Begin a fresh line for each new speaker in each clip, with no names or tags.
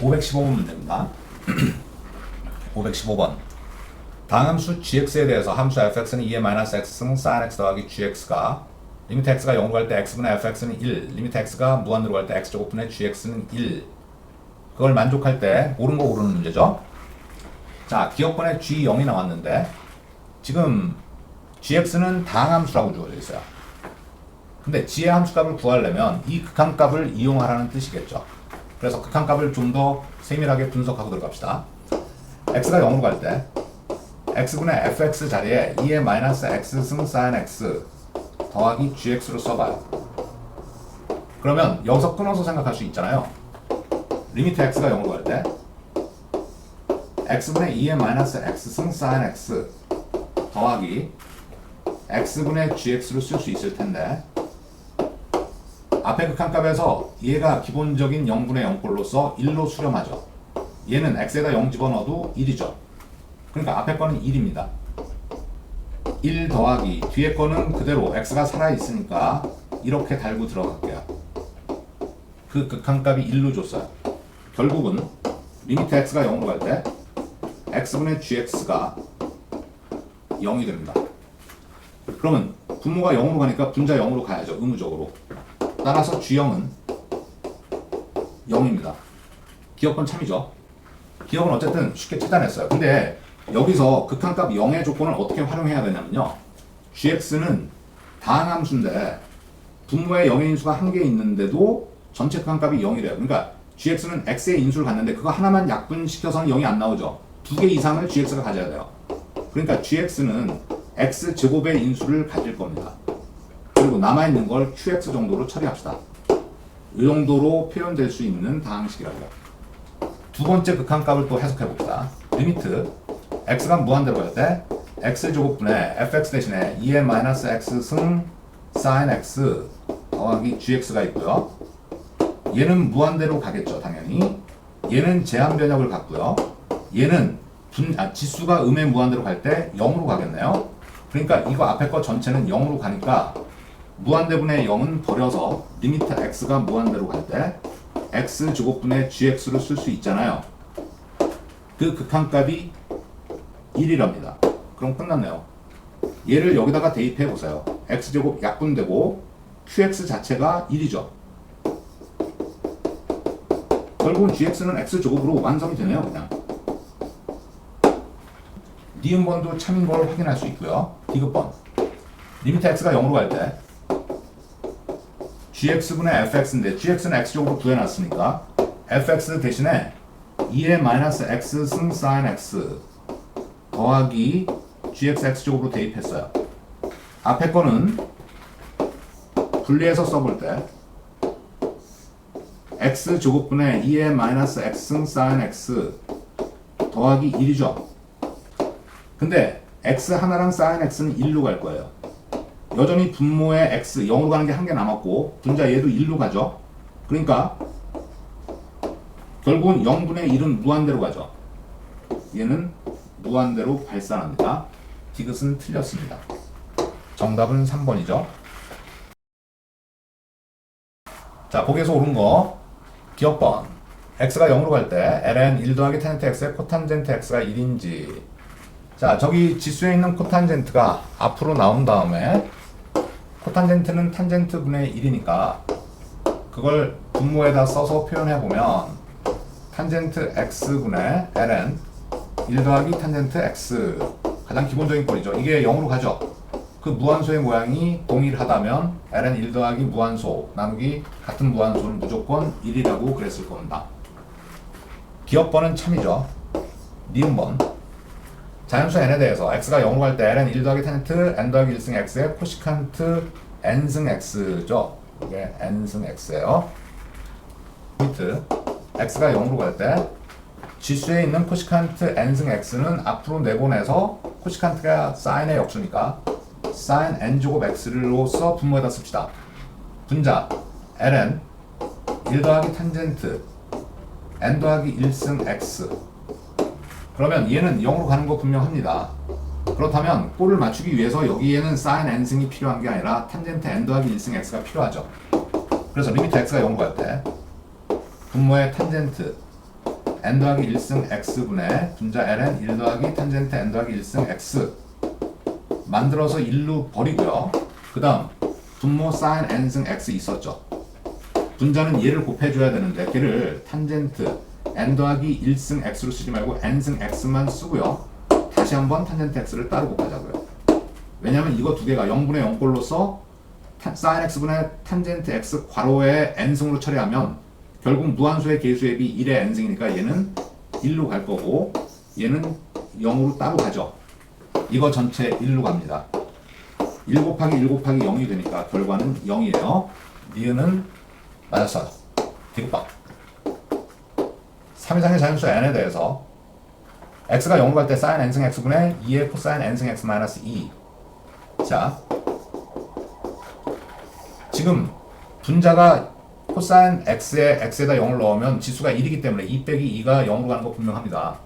515번 문제입니다. 515번. 다음 함수 gx에 대해서 함수 fx는 2의-x승 sin x 더하기 gx가 리미트 x가 0으로 갈 때 x분의 fx는 1, 리미트 x가 무한으로 갈 때 x제곱분의 gx는 1. 그걸 만족할 때 옳은 거 고르는 문제죠. 자, 기억번에 g0이 나왔는데 지금 gx는 다항함수라고 주어져 있어요. 근데 g의 함수값을 구하려면 이 극한값을 이용하라는 뜻이겠죠. 그래서 극한값을 좀 더 세밀하게 분석하고 들어갑시다. x가 0으로 갈 때 x분의 fx 자리에 2의-x승 sin x 더하기 gx로 써봐요. 그러면 여기서 끊어서 생각할 수 있잖아요. 리미트 x가 0으로 갈 때 x분의 2의-x승 sin x 더하기 x분의 gx로 쓸 수 있을 텐데 앞에 극한값에서 얘가 기본적인 0분의 0꼴로서 1로 수렴하죠. 얘는 x에다 0 집어넣어도 1이죠. 그러니까 앞에 거는 1입니다. 1 더하기 뒤에 거는 그대로 x가 살아있으니까 이렇게 달고 들어갈게요. 그 극한값이 1로 줬어요. 결국은 리미트 x가 0으로 갈 때 x분의 gx가 0이 됩니다. 그러면 분모가 0으로 가니까 분자 0으로 가야죠. 의무적으로. 따라서 g0은 0입니다. 기억번 참이죠. 기억은 어쨌든 쉽게 찾아냈어요. 근데 여기서 극한값 0의 조건을 어떻게 활용해야 되냐면요. gx는 다항함수인데 분모에 0의 인수가 한 개 있는데도 전체 극한값이 0이래요. 그러니까 gx는 x의 인수를 갖는데 그거 하나만 약분시켜서는 0이 안 나오죠. 두 개 이상을 gx가 가져야 돼요. 그러니까 gx는 x제곱의 인수를 가질 겁니다. 그리고 남아있는 걸 qx 정도로 처리합시다. 이 정도로 표현될 수 있는 다항식이라고요. 두 번째 극한값을 또 해석해봅시다. 리미트 x가 무한대로 갈 때 x제곱분의 fx 대신에 2의-x승 sin x 더하기 gx가 있고요. 얘는 무한대로 가겠죠. 당연히. 얘는 제한 변역을 갖고요. 얘는 지수가 음의 무한대로 갈 때 0으로 가겠네요. 그러니까 이거 앞에 거 전체는 0으로 가니까 무한대분의 0은 버려서 리미트 x가 무한대로 갈 때 x제곱분의 gx로 쓸 수 있잖아요. 그 극한값이 1이랍니다. 그럼 끝났네요. 얘를 여기다가 대입해 보세요. x제곱 약분되고 qx 자체가 1이죠. 결국은 gx는 x제곱으로 완성이 되네요. 그냥 니은번도 참인 걸 확인할 수 있고요. 디귿번 리미트 x가 0으로 갈 때 gx분의 fx인데 gx는 x제곱으로 구해놨으니까 fx 대신에 2의-x승 sin x 더하기 gx x제곱으로 대입했어요. 앞에 거는 분리해서 써볼 때 x제곱분의 2의-x승 sin x 더하기 1이죠. 근데 x 하나랑 sin x는 1로 갈 거예요. 여전히 분모에 x 0으로 가는 게 한 개 남았고 분자 얘도 1로 가죠. 그러니까 결국은 0분의 1은 무한대로 가죠. 얘는 무한대로 발산합니다. 디귿은 틀렸습니다. 정답은 3번이죠. 자, 보기에서 옳은 거 기억번 x가 0으로 갈 때 ln 1 더하기 탄젠트 x의 코탄젠트 x가 1인지 자, 저기 지수에 있는 코탄젠트가 앞으로 나온 다음에 코탄젠트는 탄젠트 분의 1이니까 그걸 분모에다 써서 표현해보면 탄젠트 x분의 ln 1 더하기 탄젠트 x 가장 기본적인 꼴이죠. 이게 0으로 가죠. 그 무한소의 모양이 동일하다면 ln 1 더하기 무한소 나누기 같은 무한소는 무조건 1이라고 그랬을 겁니다. 기억번은 참이죠. 니은번 자연수 n에 대해서 x가 0으로 갈 때 ln 1 더하기 탄젠트 n 더하기 1승 x의 코시칸트 n승 x죠. 이게 n승 x예요. 리미트 x가 0으로 갈 때 지수에 있는 코시칸트 n승 x는 앞으로 내보내서 코시칸트가 sine의 역수니까 sin n제곱 x로서 분모에다 씁시다. 분자 ln 1 더하기 탄젠트 n 더하기 1승 x 그러면 얘는 0으로 가는 거 분명합니다. 그렇다면 꼴을 맞추기 위해서 여기에는 sin n승이 필요한 게 아니라 탄젠트 n 더하기 1승 x가 필요하죠. 그래서 리미트 x가 0으로 갈 때 분모의 탄젠트 n 더하기 1승 x분의 분자 ln 1 더하기 탄젠트 n 더하기 1승 x 만들어서 1로 버리고요. 그 다음 분모 sin n승 x 있었죠. 분자는 얘를 곱해줘야 되는데 걔를 탄젠트 n 더하기 1승 x로 쓰지 말고 n승 x만 쓰고요. 다시 한번 탄젠트 x를 따로 곱하자고요. 왜냐면 이거 두 개가 0분의 0꼴로서 sin x분의 탄젠트 x 괄호에 n승으로 처리하면 결국 무한수의 개수에 비 1의 n승이니까 얘는 1로 갈 거고 얘는 0으로 따로 가죠. 이거 전체 1로 갑니다. 1 곱하기 1 곱하기 0이 되니까 결과는 0이에요. 니은은 맞았어요. 디귿밥. 3이상의 자연수 n에 대해서 x가 0으로 갈 때 sin n승 x분의 2의 코사인 n승 x 마이너스 2. 자, 지금 분자가 코사인 x에다 0을 넣으면 지수가 1이기 때문에 2 빼기 2가 0으로 가는 거 분명합니다.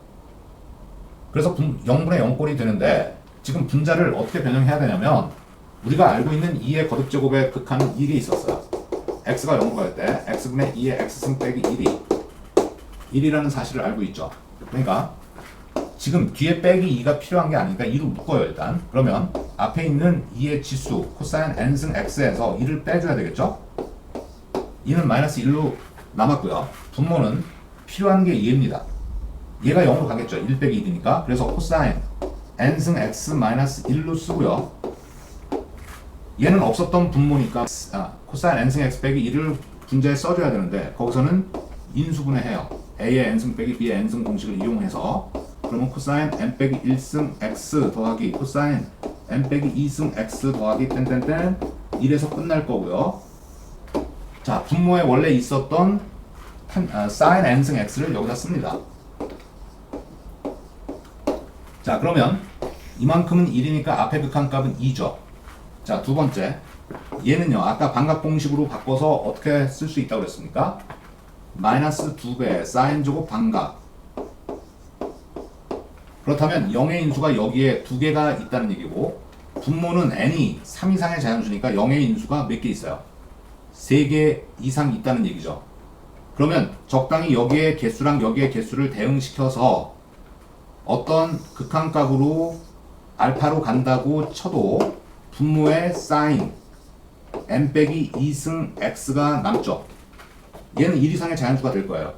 그래서 0분의 0꼴이 되는데 지금 분자를 어떻게 변형해야 되냐면 우리가 알고 있는 2의 거듭제곱의 극한은 이게 있었어요. x가 0으로 갈 때 x분의 2의 x승 빼기 1이 1이라는 사실을 알고 있죠. 그러니까 지금 뒤에 빼기 2가 필요한 게 아니니까 2로 묶어요 일단. 그러면 앞에 있는 2의 지수 코사인 n승 x에서 1을 빼줘야 되겠죠. 2는 마이너스 1로 남았고요. 분모는 필요한 게 2입니다. 얘가 0으로 가겠죠. 1 빼기 1이니까. 그래서 코사인 n승 x 마이너스 1로 쓰고요. 얘는 없었던 분모니까 코사인 n승 x 빼기 1을 분자에 써줘야 되는데 거기서는 인수분해 해요. a의 n승 빼기 b의 n승 공식을 이용해서 그러면 코사인 n 빼기 1승 x 더하기 코사인 n 빼기 2승 x 더하기 땡땡땡 1에서 끝날 거고요. 자, 분모에 원래 있었던 sin n승 x를 여기다 씁니다. 자, 그러면 이만큼은 1이니까 앞에 극한값은 2죠. 자, 두 번째. 얘는요, 아까 반각 공식으로 바꿔서 어떻게 쓸 수 있다고 그랬습니까? 마이너스 2배 sin 제곱 반각. 그렇다면 0의 인수가 여기에 2개가 있다는 얘기고 분모는 n이 3 이상의 자연수니까 0의 인수가 몇 개 있어요? 3개 이상 있다는 얘기죠. 그러면 적당히 여기에 개수랑 여기에 개수를 대응시켜서 어떤 극한값으로 알파로 간다고 쳐도 분모의 sin n 빼기 2승 x가 남죠. 얘는 1 이상의 자연수가 될 거예요.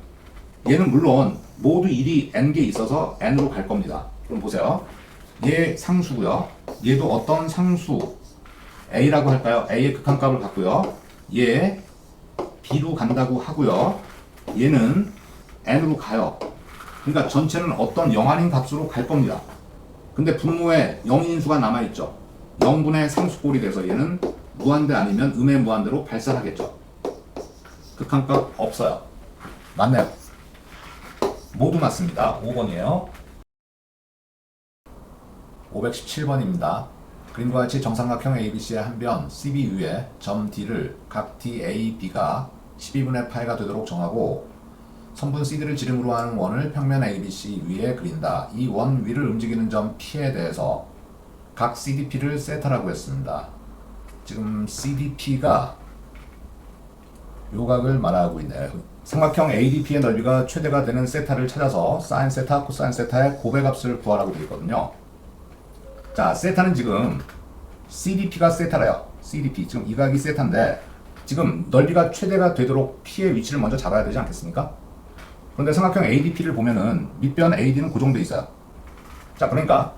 얘는 물론 모두 1이 n개 있어서 n으로 갈 겁니다. 그럼 보세요. 얘 상수고요. 얘도 어떤 상수 a라고 할까요? a의 극한값을 갖고요. 얘 b로 간다고 하고요. 얘는 n으로 가요. 그러니까 전체는 어떤 0 아닌 값으로 갈 겁니다. 근데 분모에 0인수가 남아있죠. 0분의 상수꼴이 돼서 얘는 무한대 아니면 음의 무한대로 발산하겠죠. 극한값 없어요. 맞네요. 모두 맞습니다. 5번이에요. 517번입니다. 그림과 같이 정삼각형 ABC의 한 변 CB 위에 점 D를 각 D, A, B가 12분의 파이가 되도록 정하고 선분 CD를 지름으로 하는 원을 평면 ABC 위에 그린다. 이 원 위를 움직이는 점 P에 대해서 각 CDP를 세타라고 했습니다. 지금 CDP가 요 각을 말하고 있네요. 삼각형 ADP의 넓이가 최대가 되는 세타를 찾아서 사인 세타, 코사인 세타의 곱의 값을 구하라고 되어 있거든요. 자, 세타는 지금 CDP가 세타래요. CDP. 지금 이 각이 세타인데 지금 넓이가 최대가 되도록 P의 위치를 먼저 잡아야 되지 않겠습니까? 그런데 삼각형 ADP를 보면은 밑변 AD는 고정돼 있어요. 자, 그러니까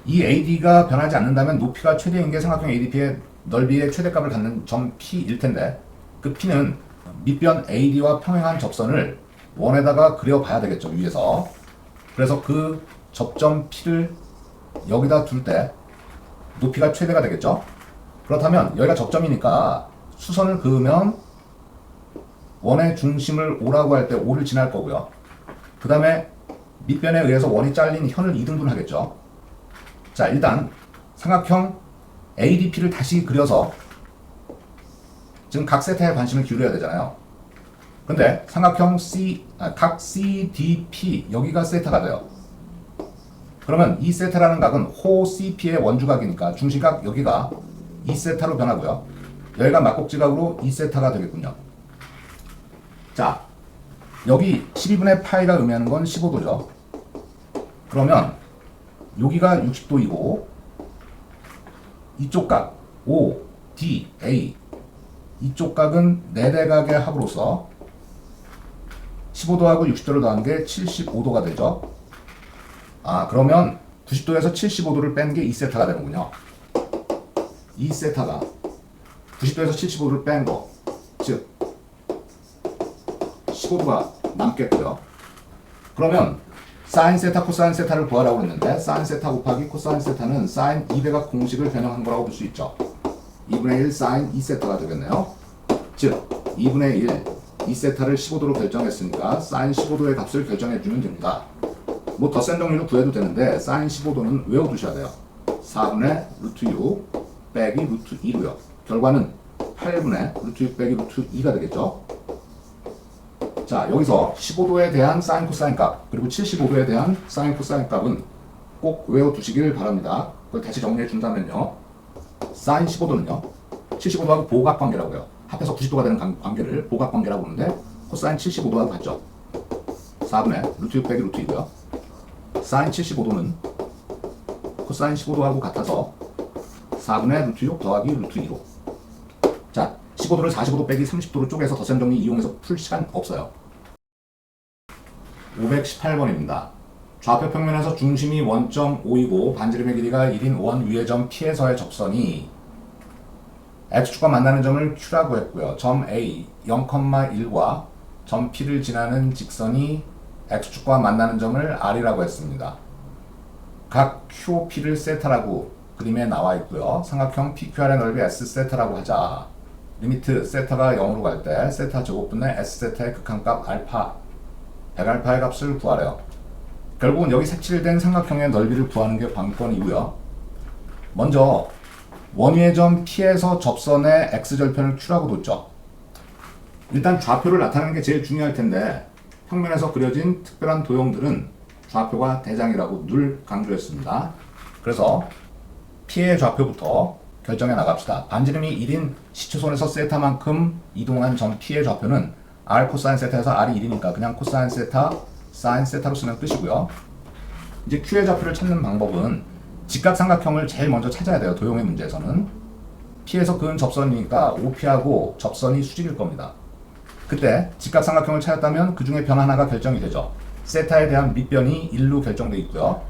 이 AD가 변하지 않는다면 높이가 최대인 게 삼각형 ADP의 넓이의 최대값을 갖는 점 P일 텐데 그 P는 밑변 AD와 평행한 접선을 원에다가 그려봐야 되겠죠, 위에서. 그래서 그 접점 P를 여기다 둘 때 높이가 최대가 되겠죠. 그렇다면 여기가 접점이니까 수선을 그으면 원의 중심을 O라고 할 때 O를 지날 거고요. 그 다음에 밑변에 의해서 원이 잘린 현을 2등분 하겠죠. 자, 일단 삼각형 ADP를 다시 그려서 지금 각 세타에 관심을 기울여야 되잖아요. 근데 삼각형 각 CDP 여기가 세타가 돼요. 그러면 이 세타라는 각은 호 CP의 원주각이니까 중심각 여기가 2세타로 변하고요. 여기가 막곡지각으로 2세타가 되겠군요. 자, 여기 12분의 파이가 의미하는 건 15도죠. 그러면 여기가 60도이고 이쪽 각 O, D, A 이쪽 각은 4대각의 합으로서 15도하고 60도를 더한 게 75도가 되죠. 그러면 90도에서 75도를 뺀 게 2세타가 되는군요. 2세타가 90도에서 75도를 뺀 거, 즉 15도가 남겠고요. 그러면 사인 세타, 코사인 세타를 구하라고 했는데 사인 세타 곱하기 코사인 세타는 사인 2배각 공식을 변형한 거라고 볼 수 있죠. 2분의 1 사인 2세타가 되겠네요. 즉 2분의 1 2세타를 15도로 결정했으니까 사인 15도의 값을 결정해주면 됩니다. 뭐 더 센 정리로 구해도 되는데 사인 15도는 외워두셔야 돼요. 4분의 루트 6 빼기 루트 2고요. 결과는 8분의 루트 6 빼기 루트 2가 되겠죠. 자, 여기서 15도에 대한 사인 코사인 값 그리고 75도에 대한 사인 코사인 값은 꼭 외워두시길 바랍니다. 그걸 다시 정리해 준다면요. 사인 15도는요 75도하고 보각관계라고요. 합해서 90도가 되는 관계를 보각관계라고 부르는데 코사인 75도하고 같죠. 4분의 루트 6 빼기 루트 2고요. 사인 75도는 코사인 15도하고 같아서 4분의 루트 6 더하기 루트 2로. 자, 15도를 45도 빼기 30도로 쪼개서 덧셈 정리 이용해서 풀 시간 없어요. 518번입니다. 좌표 평면에서 중심이 원점 O이고 반지름의 길이가 1인 원 위의 점 P에서의 접선이 X축과 만나는 점을 Q라고 했고요. 점 A 0,1과 점 P를 지나는 직선이 X축과 만나는 점을 R이라고 했습니다. 각 Q, P를 세타라고 그림에 나와 있고요. 삼각형 PQR의 넓이 S 세타라고 하자. 리미트 세타가 0으로 갈 때 세타 제곱분의 S 세타의 극한값 알파 100알파의 값을 구하래요. 결국은 여기 색칠된 삼각형의 넓이를 구하는 게 관건이고요. 먼저 원위의 점 P에서 접선의 X절편을 Q라고 뒀죠. 일단 좌표를 나타내는 게 제일 중요할 텐데 평면에서 그려진 특별한 도형들은 좌표가 대장이라고 늘 강조했습니다. 그래서 P의 좌표부터 결정해 나갑시다. 반지름이 1인 시초선에서 세타만큼 이동한 점 P의 좌표는 R 코사인 세타에서 R이 1이니까 그냥 코사인 세타, 사인 세타로 쓰면 끝이고요. 이제 Q의 좌표를 찾는 방법은 직각삼각형을 제일 먼저 찾아야 돼요. 도형의 문제에서는. P에서 그은 접선이니까 OP하고 접선이 수직일 겁니다. 그때 직각삼각형을 찾았다면 그 중에 변 하나가 결정이 되죠. 세타에 대한 밑변이 1로 결정되어 있고요.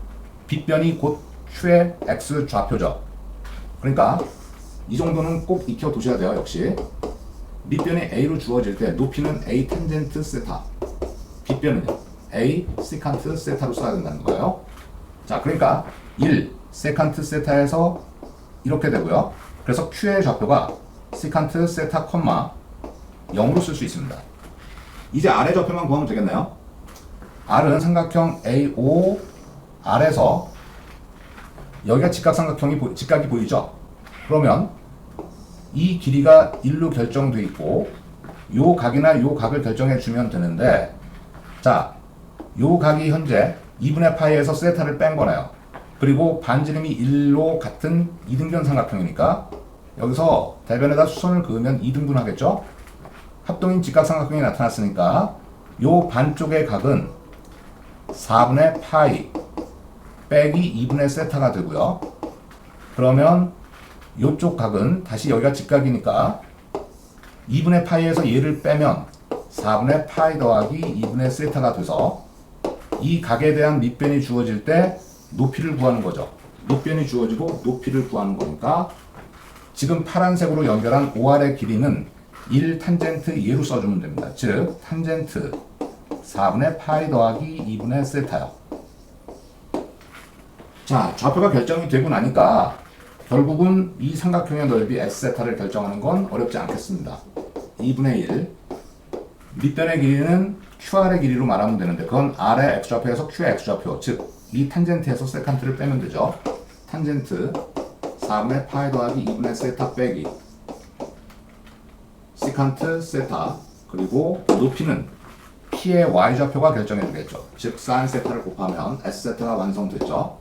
빗변이 곧 Q의 X 좌표죠. 그러니까 이 정도는 꼭 익혀 두셔야 돼요. 역시 밑변이 A로 주어질 때 높이는 A 탄젠트 세타, 빗변은요 A 시칸트 세타로 써야 된다는 거예요. 자, 그러니까 1 세칸트 세타에서 이렇게 되고요. 그래서 Q의 좌표가 시칸트 세타 콤마 0으로 쓸 수 있습니다. 이제 R의 좌표만 구하면 되겠네요. R은 삼각형 AO R에서 여기가 직각이 보이죠? 그러면 이 길이가 1로 결정되어 있고 요 각이나 요 각을 결정해 주면 되는데, 자, 요 각이 현재 2분의 파이에서 세타를 뺀 거네요. 그리고 반지름이 1로 같은 이등변 삼각형이니까 여기서 대변에다 수선을 그으면 2등분 하겠죠? 합동인 직각삼각형이 나타났으니까 요 반쪽의 각은 4분의 파이 빼기 2분의 세타가 되고요. 그러면 요쪽 각은 다시 여기가 직각이니까 2분의 파이에서 얘를 빼면 4분의 파이 더하기 2분의 세타가 돼서 이 각에 대한 밑변이 주어질 때 높이를 구하는 거죠. 밑변이 주어지고 높이를 구하는 거니까 지금 파란색으로 연결한 OR의 길이는 1 탄젠트 얘로 써주면 됩니다. 즉 탄젠트 4분의 파이 더하기 2분의 세타요. 자, 좌표가 결정이 되고 나니까 결국은 이 삼각형의 넓이 S세타를 결정하는 건 어렵지 않겠습니다. 2분의 1 밑변의 길이는 QR의 길이로 말하면 되는데 그건 R의 X좌표에서 Q의 X좌표, 즉 이 탄젠트에서 세칸트를 빼면 되죠. 탄젠트 4분의 파이 더하기 2분의 세타 빼기 시칸트 세타, 그리고 높이는 P의 Y좌표가 결정해 주겠죠. 즉 사인 세타를 곱하면 S세타가 완성됐죠.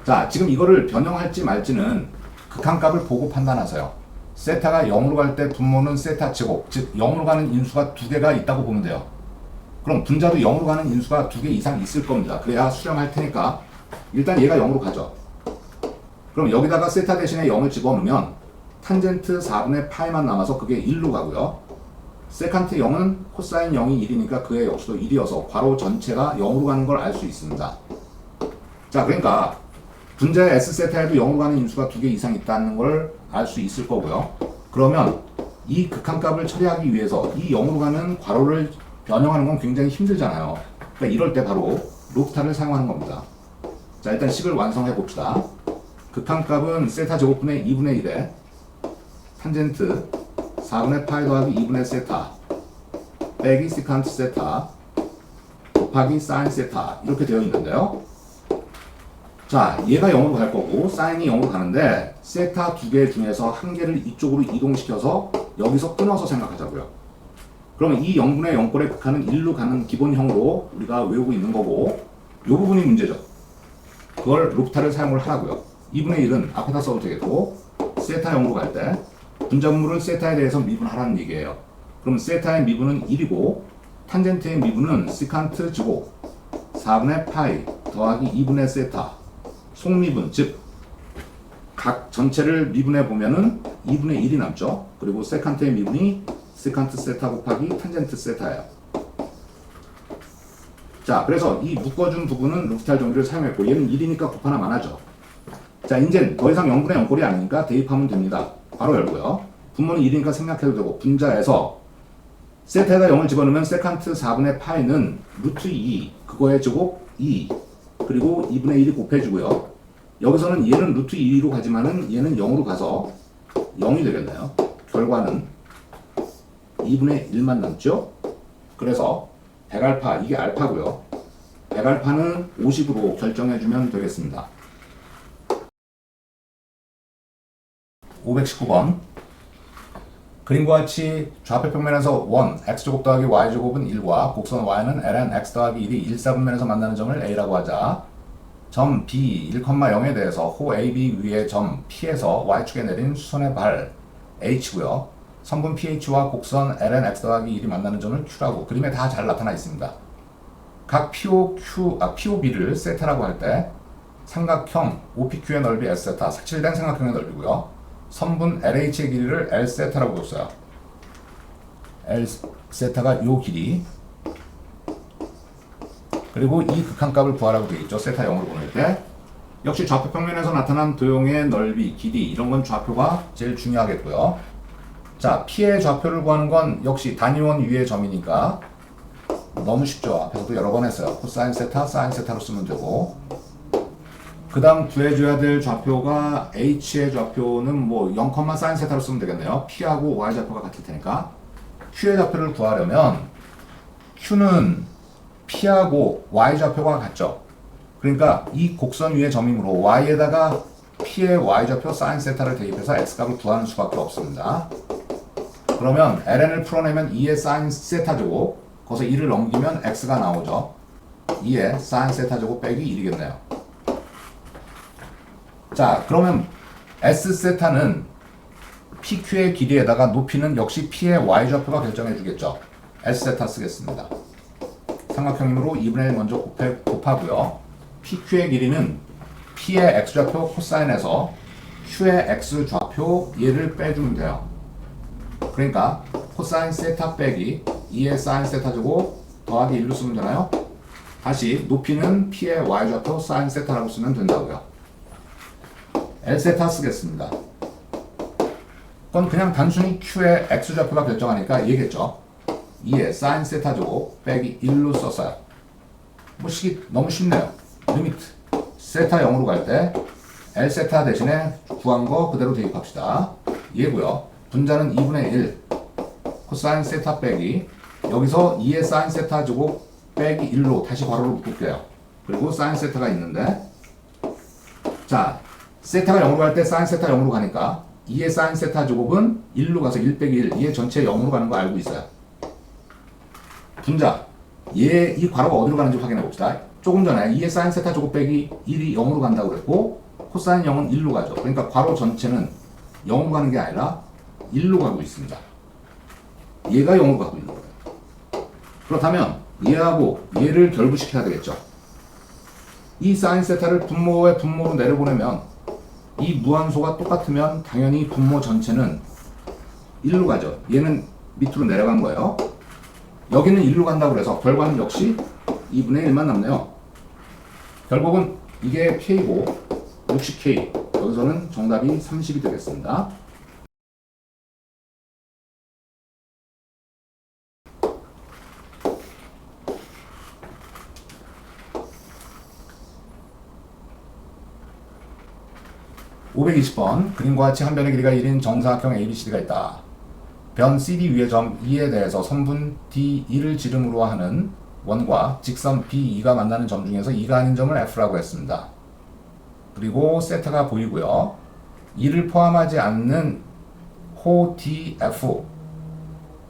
자, 지금 이거를 변형할지 말지는 극한값을 보고 판단하세요. 세타가 0으로 갈 때 분모는 세타 제곱, 즉 0으로 가는 인수가 두 개가 있다고 보면 돼요. 그럼 분자도 0으로 가는 인수가 2개 이상 있을 겁니다. 그래야 수렴할 테니까 일단 얘가 0으로 가죠. 그럼 여기다가 세타 대신에 0을 집어넣으면 탄젠트 4분의 파이만 남아서 그게 1로 가고요. 세칸트 0은 코사인 0이 1이니까 그의 역수도 1이어서 괄호 전체가 0으로 가는 걸 알 수 있습니다. 자, 그러니까 분자의 S세타에도 0으로 가는 인수가 2개 이상 있다는 걸 알 수 있을 거고요. 그러면 이 극한값을 처리하기 위해서 이 0으로 가는 괄호를 변형하는 건 굉장히 힘들잖아요. 그러니까 이럴 때 바로 로프타를 사용하는 겁니다. 자, 일단 식을 완성해 봅시다. 극한값은 세타 제곱분의 2분의 1에 탄젠트 4분의 파이 더하기 2분의 세타 빼기 시칸트 세타 곱하기 사인 세타 이렇게 되어 있는데요. 자, 얘가 0으로 갈 거고 사인이 0으로 가는데 세타 두 개 중에서 한 개를 이쪽으로 이동시켜서 여기서 끊어서 생각하자고요. 그러면 이 0분의 0꼴의 극한은 1로 가는 기본형으로 우리가 외우고 있는 거고 이 부분이 문제죠. 그걸 루프타를 사용을 하라고요. 2분의 1은 앞에다 써도 되겠고 세타 0으로 갈 때 분자분모를 세타에 대해서 미분하라는 얘기예요. 그럼 세타의 미분은 1이고 탄젠트의 미분은 시칸트 제곱 4분의 파이 더하기 2분의 세타 속미분, 즉 각 전체를 미분해 보면은 2분의 1이 남죠. 그리고 세칸트의 미분이 시칸트 세타 곱하기 탄젠트 세타예요. 자, 그래서 이 묶어준 부분은 루프탈 정비를 사용했고 얘는 1이니까 곱하나만 하죠. 자, 이젠 더 이상 0분의 0꼴이 아니니까 대입하면 됩니다. 바로 열고요. 분모는 1이니까 생략해도 되고 분자에서 세타에다 0을 집어넣으면 세칸트 4분의 파이는 루트 2 그거의 제곱 2 그리고 2분의 1이 곱해주고요. 여기서는 얘는 루트 2로 가지만은 얘는 0으로 가서 0이 되겠네요. 결과는 2분의 1만 남죠. 그래서 100알파 이게 알파고요. 100알파는 50으로 결정해주면 되겠습니다. 519번 그림과 같이 좌표 평면에서 원 x제곱 더하기 y제곱은 1과 곡선 y는 ln x 더하기 1이 1사분면에서 만나는 점을 A라고 하자. 점 B 1,0에 대해서 호 AB 위의 점 P에서 y축에 내린 수선의 발 H고요. 선분 PH와 곡선 ln x 더하기 1이 만나는 점을 Q라고 그림에 다 잘 나타나 있습니다. 각 POB를 세타라고 할 때 삼각형 OPQ의 넓이 S세타, 색칠된 삼각형의 넓이고요. 선분 LH의 길이를 L세타라고 줬어요. L세타가 요 길이 그리고 이 극한값을 구하라고 되어 있죠. 세타 0으로 보낼 때 역시 좌표 평면에서 나타난 도형의 넓이, 길이 이런 건 좌표가 제일 중요하겠고요. 자, P의 좌표를 구하는 건 역시 단위원 위의 점이니까 너무 쉽죠. 앞에서도 여러 번 했어요. 코사인 세타, 사인 세타로 쓰면 되고 그 다음 구해줘야 될 좌표가 H의 좌표는 뭐 0, 사인 세타로 쓰면 되겠네요. P하고 Y 좌표가 같을 테니까 Q의 좌표를 구하려면 Q는 P하고 Y 좌표가 같죠. 그러니까 이 곡선 위의 점이므로 Y에다가 P의 Y 좌표 사인 세타를 대입해서 X값을 구하는 수밖에 없습니다. 그러면 ln을 풀어내면 2의 사인 세타 제곱 거기서 2를 넘기면 X가 나오죠. 2의 사인 세타 제곱 빼기 1이겠네요. 자, 그러면 S 세타는 PQ의 길이에다가 높이는 역시 P의 Y 좌표가 결정해 주겠죠. S 세타 쓰겠습니다. 삼각형이므로 2분의 1 먼저 곱하고요. PQ의 길이는 P의 X좌표 코사인에서 Q의 X좌표 얘를 빼주면 돼요. 그러니까 코사인 세타 빼기 2의 사인 세타 제곱 더하기 1로 쓰면 되나요? 다시 높이는 P의 Y좌표 사인 세타라고 쓰면 된다고요. L세타 쓰겠습니다. 그건 그냥 단순히 Q의 X좌표가 결정하니까 얘기했죠. 2의 사인 세타 제곱 빼기 1로 썼어요. 뭐 식이 너무 쉽네요. 리미트 세타 0으로 갈 때 L세타 대신에 구한 거 그대로 대입합시다. 얘고요. 분자는 2분의 1 코사인 세타 빼기 여기서 2의 사인 세타 제곱 빼기 1로 다시 괄호를 묶을게요. 그리고 사인 세타가 있는데 자, 세타가 0으로 갈 때 사인 세타 0으로 가니까 2의 사인 세타 제곱은 1로 가서 1 빼기 1 2의 전체 0으로 가는 거 알고 있어요. 분자 이 괄호가 어디로 가는지 확인해 봅시다. 조금 전에 2의 사인 세타 제곱 빼기 1이 0으로 간다고 그랬고 코사인 0은 1로 가죠. 그러니까 괄호 전체는 0으로 가는 게 아니라 1로 가고 있습니다. 얘가 0으로 가고 있는 거예요. 그렇다면 얘하고 얘를 결부시켜야 되겠죠. 이 사인 세타를 분모의 분모로 내려보내면 이 무한소가 똑같으면 당연히 분모 전체는 1로 가죠. 얘는 밑으로 내려간 거예요. 여기는 1로 간다고 그래서 결과는 역시 2분의 1만 남네요. 결국은 이게 K고 60K. 여기서는 정답이 30이 되겠습니다. (520번) 그림과 같이 한 변의 길이가 1인 정사각형 ABCD가 있다. 변 CD 위의 점 E에 대해서 선분 D1을 지름으로 하는 원과 직선 B2가 만나는 점 중에서 2가 아닌 점을 F라고 했습니다. 그리고 세타가 보이고요. 2를 포함하지 않는 호 DF를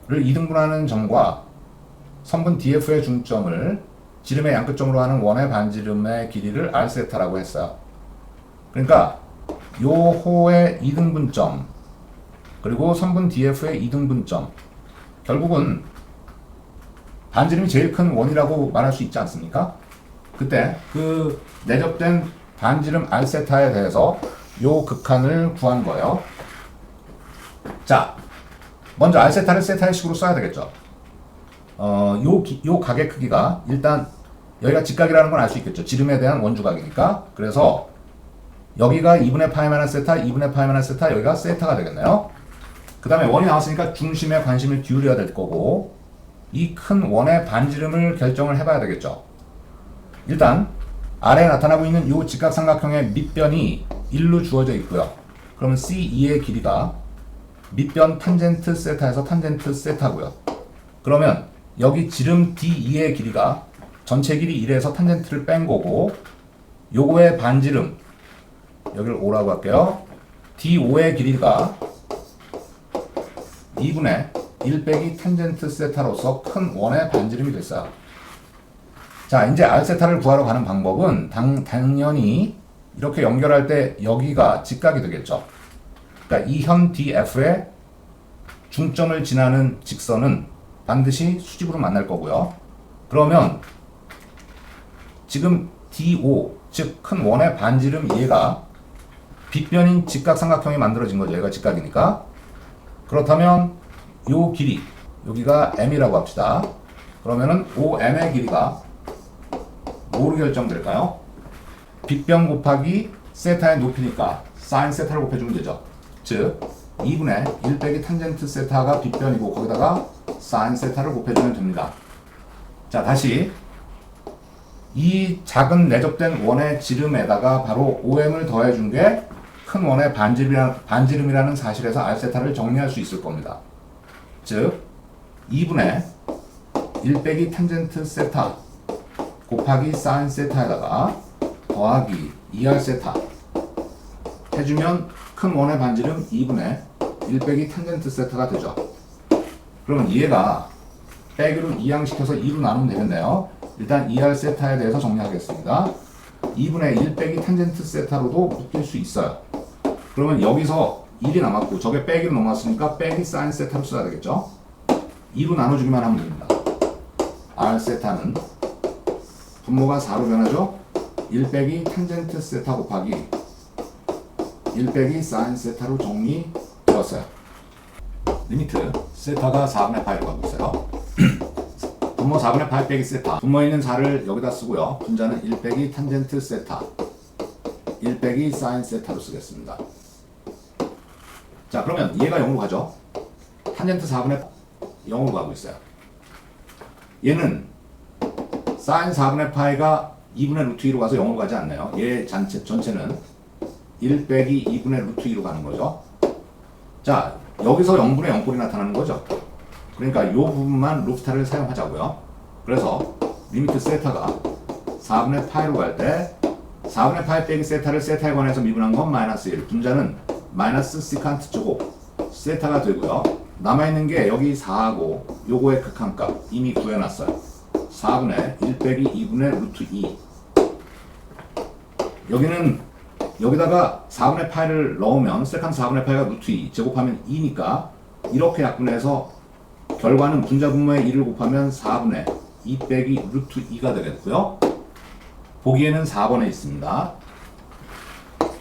2등분하는 점과 선분 DF의 중점을 지름의 양끝점으로 하는 원의 반지름의 길이를 R세타라고 했어요. 그러니까 요 호의 2등분점 그리고 선분 DF의 2등분점 결국은 반지름이 제일 큰 원이라고 말할 수 있지 않습니까? 그때 그 내접된 반지름 R세타에 대해서 요 극한을 구한 거예요. 자, 먼저 R세타를 세타의 식으로 써야 되겠죠. 요 각의 크기가 일단 여기가 직각이라는 건 알 수 있겠죠. 지름에 대한 원주각이니까. 그래서 여기가 2분의 파이 마이너스 세타, 2분의 파이 마이너스 세타, 여기가 세타가 되겠네요. 그 다음에 원이 나왔으니까 중심에 관심을 기울여야 될 거고 이 큰 원의 반지름을 결정을 해봐야 되겠죠. 일단 아래에 나타나고 있는 이 직각삼각형의 밑변이 1로 주어져 있고요. 그러면 C2의 길이가 밑변 탄젠트 세타에서 탄젠트 세타고요. 그러면 여기 지름 D2의 길이가 전체 길이 1에서 탄젠트를 뺀 거고 요거의 반지름 여기를 5라고 할게요. D5의 길이가 2분의 1 빼기 탄젠트 세타로서 큰 원의 반지름이 됐어요. 자, 이제 R세타를 구하러 가는 방법은 당연히 이렇게 연결할 때 여기가 직각이 되겠죠. 그러니까 이 현 DF의 중점을 지나는 직선은 반드시 수직으로 만날 거고요. 그러면 지금 D5, 즉 큰 원의 반지름 얘가 빗변인 직각삼각형이 만들어진 거죠. 얘가 직각이니까. 그렇다면 요 길이, 여기가 M이라고 합시다. 그러면은 OM의 길이가 뭐로 결정될까요? 빗변 곱하기 세타의 높이니까 사인 세타를 곱해주면 되죠. 즉 2분의 1 빼기 탄젠트 세타가 빗변이고 거기다가 사인 세타를 곱해주면 됩니다. 자, 다시 이 작은 내접된 원의 지름에다가 바로 OM을 더해준 게 큰 원의 반지름이라는 사실에서 R세타를 정리할 수 있을 겁니다. 즉 2분의 1 빼기 탄젠트 세타 곱하기 사인 세타에다가 더하기 2R세타 해주면 큰 원의 반지름 2분의 1 빼기 탄젠트 세타가 되죠. 그러면 얘가 빼기로 이항시켜서 2로 나누면 되겠네요. 일단 2R세타에 대해서 정리하겠습니다. 2분의 1 빼기 탄젠트 세타로도 묶일 수 있어요. 그러면 여기서 1이 남았고 저게 빼기로 넘어왔으니까 빼기 사인 세타로 써야 되겠죠. 2로 나눠주기만 하면 됩니다. R세타는 분모가 4로 변하죠. 1 빼기 탄젠트 세타 곱하기 1 빼기 사인 세타로 정리되었어요. 리미트 세타가 4분의 파이로 가고 있어요. 분모 4분의 8 빼기 세타 분모에 있는 4를 여기다 쓰고요. 분자는 1 빼기 탄젠트 세타 1 빼기 사인 세타로 쓰겠습니다. 자, 그러면 얘가 0으로 가죠. 탄젠트 4분의 0으로 가고 있어요. 얘는 사인 4분의 파이가 2분의 루트 2로 가서 0으로 가지 않나요? 얘 전체는 1 빼기 2분의 루트 2로 가는 거죠. 자, 여기서 0분의 0꼴이 나타나는 거죠. 그러니까 이 부분만 루프타를 사용하자고요. 그래서 리미트 세타가 4분의 파이로 갈 때 4분의 파이 빼기 세타를 세타에 관해서 미분한 건 마이너스 1. 분자는 마이너스 시칸트 제곱 세타가 되고요. 남아있는 게 여기 4하고 요거의 극한값 이미 구해놨어요. 4분의 1 빼기 2분의 루트 2. 여기는 여기다가 4분의 파이를 넣으면 세칸 4분의 파이가 루트 2 제곱하면 2니까 이렇게 약분해서 결과는 분자 분모의 1을 곱하면 4분의 2 빼기 루트 2가 되겠고요. 보기에는 4번에 있습니다.